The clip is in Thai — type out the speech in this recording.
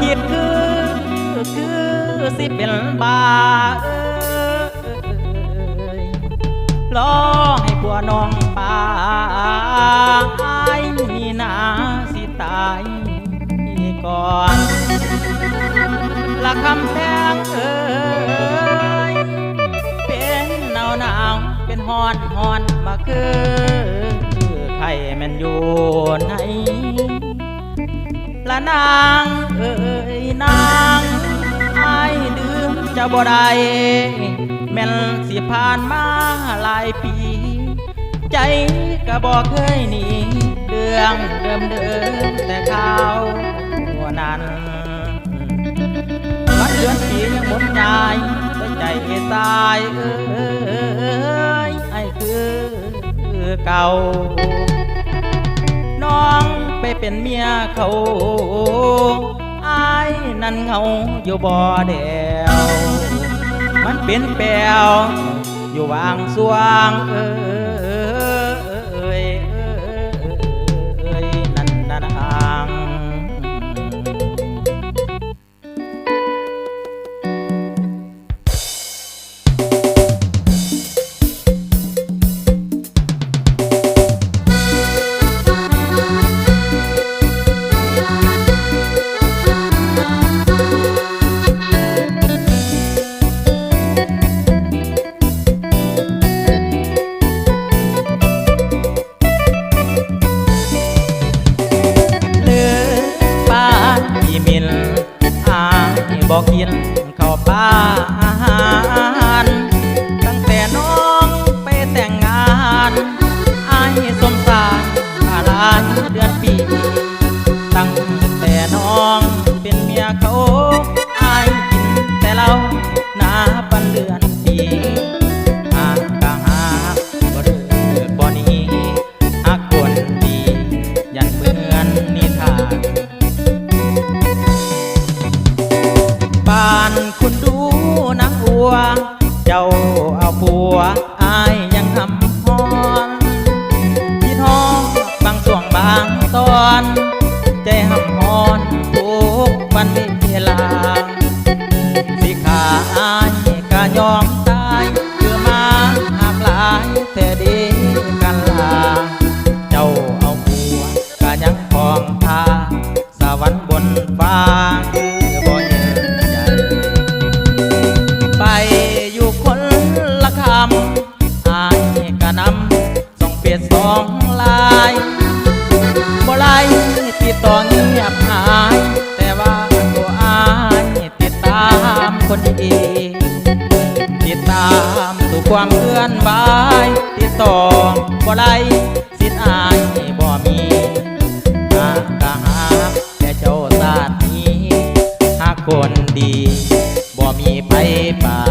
คิดคือสิเป็นบารอให้ผัวน้องปายนี่นาสิตายก่อนละคำแพงเป็นหนาวเป็นฮ้อนมาคือไข่แม่นอยู่ไหนละนางนางไอ้ดื้อจะบ่ได้แม่นสิผ่านมาหลายปีใจก็บ่เคยหนีเรื่องเดิมแต่ข่าวนั้นวันเดือนปียังหมดใจแต่ใจตายไอ้คือเก่าน้องไปเป็นเมียเขาอายนั่นเงาอยู่บ่เดียวมันเป็นแปลวอยู่วางสวงนั่นนางบอกกินข้าวปลาอาหารตั้งแต่น้องไปแต่งงานอายสมสารหลายเดือนปีตั้งแต่น้องเป็นเมียเขาอายกินแต่เหล้าหน้าปันเดือนปีหากกะหาบ่เลิกบ่หนีหากคนดียันเหมือนนิทานบ้านคุณดูนักอัวเจ้าเอาผัวอายยังทำฮอนคิดฮอบางช่วงบางตอนใจห้ำฮอนทุกวันเวลาสิขาอายก็ยอมตายคือมาหักหลายแต่ดีกันลาเจ้าเอาผัวก็ยังคองทาสวรรค์บนฟ้าไปอยู่คนละคำอายกะนำส่งเปียดสองลายบ่ไล่ติดต่อเงียบหายแต่ว่าตัวอายติดตามคนดีติดตามสู่ความเคลื่อนไหวติดต่อบ่ไล่สิทธิ์อายบ่มีหากกะหาแค่เจ้าสาดนี้หากคนดีบ่มีไปป่า